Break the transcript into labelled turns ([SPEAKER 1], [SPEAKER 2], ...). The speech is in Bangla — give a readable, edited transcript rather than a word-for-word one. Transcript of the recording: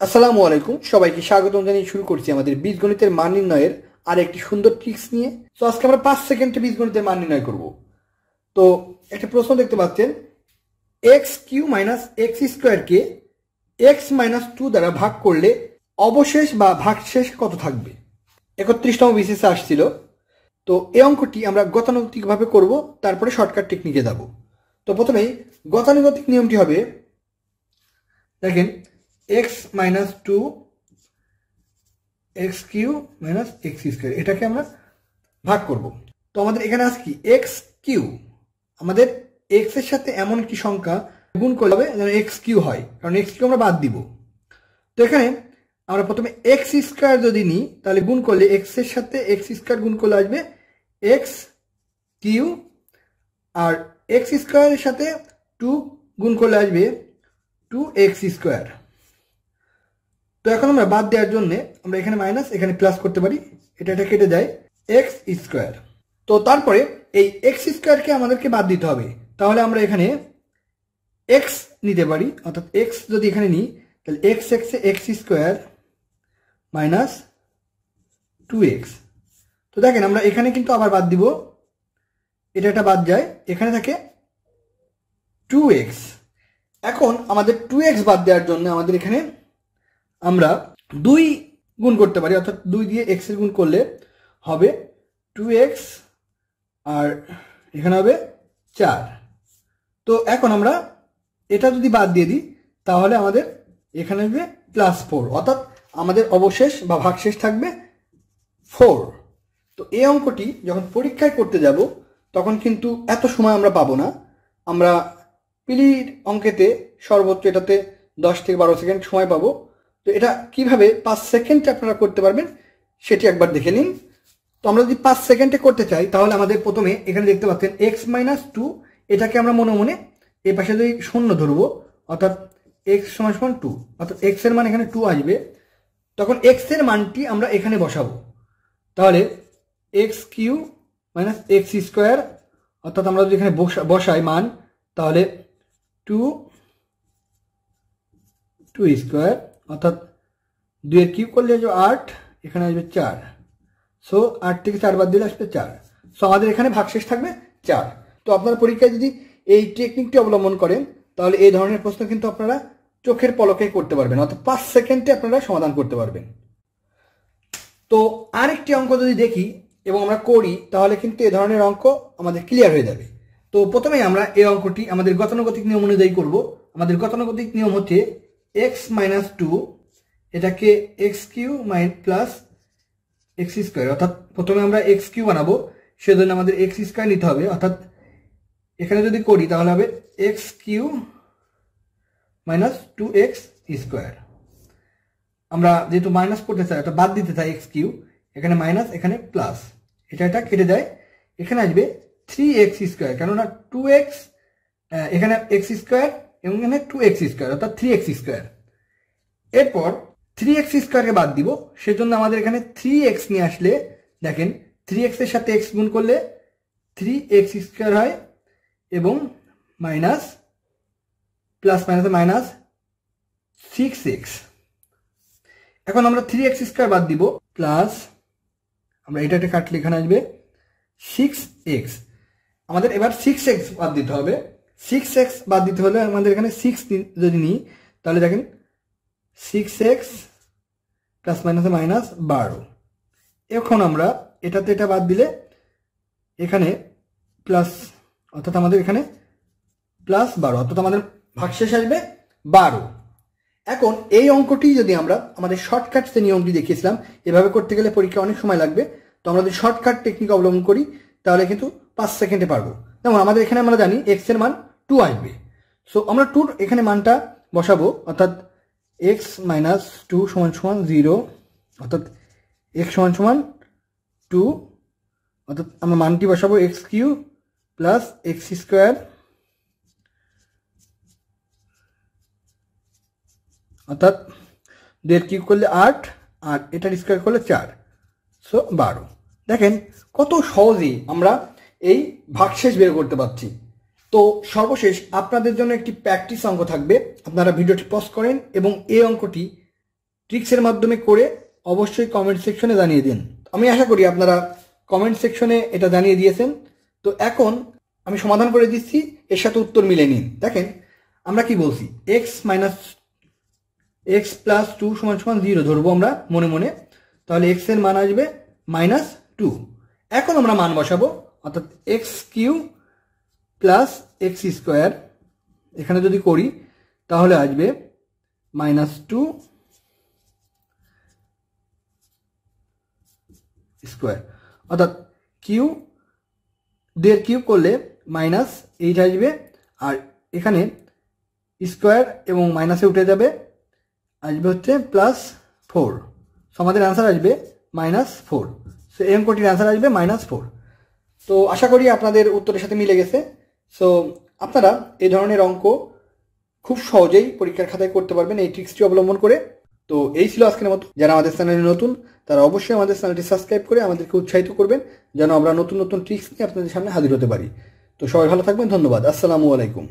[SPEAKER 1] আসসালামু আলাইকুম, সবাইকে স্বাগতম জানিয়ে শুরু করছি আমাদের বীজগণিতের মান নির্ণয়ের আর একটি সুন্দর ট্রিক্স নিয়ে। তো আজকে আমরা 5 সেকেন্ডে বীজগণিতের মান নির্ণয় করব। তো একটা প্রশ্ন দেখতে পাচ্ছেন, এক্স কিউ মাইনাস এক্স স্কোয়ারকে এক্স মাইনাস 2 দ্বারা ভাগ করলে অবশেষ বা ভাগশেষ কত থাকবে। 31তম বিসিএসে আসছিল। তো এই অঙ্কটি আমরা গতানুগতিকভাবে করব, তারপরে শর্টকাট টেকনিকে যাব। তো প্রথমেই গতানুগতিক নিয়মটি হবে, দেখেন X minus 2 X cube minus X square, এটাকে আমরা ভাগ করব। তো আমাদের এখানে আছে কি এক্স কিউ, আমাদের এক্স এর সাথে এমন একটি সংখ্যা গুণ করলে হবে যেন এক্স কিউ হয়, কারণ এক্স কিউ আমরা বাদ দিব। তো এখানে আমরা প্রথমে এক্স স্কোয়ার যদি নিই, তাহলে গুণ করলে এক্স এর সাথে এক্স স্কোয়ার গুণ করলে আসবে এক্স কিউ, আর এক্স স্কোয়ারের সাথে 2 গুণ করলে আসবে 2x স্কোয়ার। তো এখন আমরা বাদ দেওয়ার জন্য আমরা এখানে মাইনাস এখানে প্লাস করতে পারি, এটা কেটে যায় এক্স স্কোয়ার। তো তারপরে এই এক্স স্কোয়ারকে আমাদেরকে বাদ দিতে হবে, তাহলে আমরা এখানে এক্স নিতে পারি, অর্থাৎ এক্স যদি এখানে নিই তাহলে এক্স এক্সে এক্স স্কোয়ার মাইনাস 2x। তো দেখেন আমরা এখানে কিন্তু আবার বাদ দিব, এটা বাদ যায়, এখানে থাকে 2x। এখন আমাদের 2x বাদ দেওয়ার জন্য আমাদের এখানে আমরা 2 গুণ করতে পারি, অর্থাৎ 2 দিয়ে x এর গুণ করলে হবে 2x, আর এখানে হবে 4। তো এখন আমরা এটা যদি বাদ দিয়ে দিই তাহলে আমাদের এখানে আসবে +4, অর্থাৎ আমাদের অবশেষ বা ভাগশেষ থাকবে 4। তো এই অঙ্কটি যখন পরীক্ষায় করতে যাব তখন কিন্তু এত সময় আমরা পাবো না। আমরা পিলির অঙ্কেতে সর্বোচ্চ এটাতে 10 থেকে 12 সেকেন্ড সময় পাবো। তো এটা কিভাবে 5 সেকেন্ডে আপনারা করতে পারবেন সেটি একবার দেখে নিন। তো আমরা যদি 5 সেকেন্ডে করতে চাই তাহলে আমাদের প্রথমে এখানে দেখতে পাচ্ছেন এক্স মাইনাস 2, এটাকে আমরা মনে মনে এই পাশে যদি শূন্য ধরবো, অর্থাৎ এক্স সমান সমান 2, অর্থাৎ এক্স এর মান এখানে 2 আসবে। তখন এক্স এর মানটি আমরা এখানে বসাবো, তাহলে X cube minus X square, অর্থাৎ আমরা যদি এখানে বসাই মান তাহলে 2 স্কোয়ার, অর্থাৎ 2 এর কিউব করলে আসবে 8, এখানে আসবে 4। সো 8 থেকে 4 বাদ দিলে আসবে 4। সো আমাদের এখানে ভাগশেষ থাকবে 4। তো আপনারা পরীক্ষায় যদি এই টেকনিকটি অবলম্বন করেন তাহলে এই ধরনের প্রশ্ন কিন্তু আপনারা চোখের পলকে করতে পারবেন, অর্থাৎ 5 সেকেন্ডে আপনারা সমাধান করতে পারবেন। তো আরেকটি অঙ্ক যদি দেখি এবং আমরা করি তাহলে কিন্তু এই ধরনের অঙ্ক আমাদের ক্লিয়ার হয়ে যাবে। তো প্রথমেই আমরা এই অঙ্কটি আমাদের গতানুগতিক নিয়ম অনুযায়ী করব। আমাদের গতানুগতিক নিয়ম হচ্ছে এক্স মাইনাস 2, এটাকে X cube plus X square, অর্থাৎ প্রথমে আমরা এক্স কিউ বানাবো, সেজন্য আমাদের এক্স স্কোয়ার নিতে হবে, অর্থাৎ এখানে যদি করি তাহলে হবে x cube minus 2x square. আমরা যেহেতু মাইনাস করতে চাই অর্থাৎ বাদ দিতে চাই এক্স কিউ, এখানে মাইনাস এখানে প্লাস, এটা কেটে যায়, এখানে আসবে 3x স্কোয়ার, কেননা 2x এখানে এক্স স্কোয়ার এবং এখানে 2x স্কোয়ার, অর্থাৎ 3x স্কোয়ার। এরপর 3x স্কোয়ারকে বাদ দিব, সেজন্য আমাদের এখানে 3x নিয়ে আসলে দেখেন 3x এর সাথে x গুণ করলে 3x স্কোয়ার হয় এবং মাইনাস প্লাস মাইনাসে মাইনাস 6x। এখন আমরা 3x স্কোয়ার বাদ দিব, প্লাস আমরা এটা কাটলে এখানে আসবে 6x। আমাদের এবার 6x বাদ দিতে হবে। 6x বাদ দিতে হলে আমাদের এখানে 6 যদি নিই তাহলে দেখেন 6x প্লাস মাইনাসে মাইনাস 12। এখন আমরা এটাতে এটা বাদ দিলে এখানে প্লাস, অর্থাৎ আমাদের এখানে প্লাস 12, অর্থাৎ আমাদের ভাগশেষ আসবে 12। এখন এই অঙ্কটি যদি আমরা আমাদের শর্টকাট যে নিয়মটি দেখিয়েছিলাম এভাবে করতে গেলে পরীক্ষা অনেক সময় লাগবে। তো আমরা যদি শর্টকাট টেকনিক অবলম্বন করি তাহলে কিন্তু 5 সেকেন্ডে পারবো। যেমন আমাদের এখানে আমরা জানি এক্স এর মান 2 আসবে, সো আমরা 2 এখানে মানটা বসাবো, অর্থাৎ এক্স মাইনাস 2 সমান সমান 0, অর্থাৎ এক্স সমান সমান 2, অর্থাৎ আমরা মানটি বসাবো X cube plus X square, অর্থাৎ 2 এর কিউব করলে 8 আর এটার স্কোয়ার করলে 4, সো 12। দেখেন কত সহজেই আমরা এই ভাগশেষ বের করতে পারছি। তো সর্বশেষ আপনাদের জন্য একটি প্র্যাকটিস অঙ্ক থাকবে, আপনারা ভিডিওটি পজ করেন এবং এই অঙ্কটি ট্রিক্সের মাধ্যমে করে অবশ্যই কমেন্ট সেকশনে জানিয়ে দিন। আমি আশা করি আপনারা কমেন্ট সেকশনে এটা জানিয়ে দিয়েছেন। তো এখন আমি সমাধান করে দিচ্ছি, এর সাথে উত্তর মিলে নিন। দেখেন আমরা কি বলছি, x প্লাস 2 সমান সমান 0 ধরবো আমরা মনে মনে, তাহলে x এর মান আসবে -2। এখন আমরা মান বসাবো, অর্থাৎ x³ প্লাস x স্কোয়ার এখানে যদি করি তাহলে আসবে -2 স্কোয়ার, অর্থাৎ কিউব করলে -8 আসবে, আর এখানে স্কোয়ার এবং মাইনাসে উঠে যাবে, আসবে হচ্ছে +4। সো আমাদের অ্যান্সার আসবে -4। সো এই অঙ্কটির অ্যান্সার আসবে -4। তো আশা করি আপনাদের উত্তরের সাথে মিলে গেছে। সো আপনারা এই ধরনের অঙ্ক খুব সহজেই পরীক্ষার খাতায় করতে পারবেন এই ট্রিক্সটি অবলম্বন করে। তো এই ছিল আজকের মতো। যারা আমাদের চ্যানেলে নতুন তারা অবশ্যই আমাদের চ্যানেলটি সাবস্ক্রাইব করে আমাদেরকে উৎসাহিত করবেন, যেন আমরা নতুন নতুন ট্রিক্স নিয়ে আপনাদের সামনে হাজির হতে পারি। তো সবাই ভালো থাকবেন, ধন্যবাদ, আসসালামু আলাইকুম।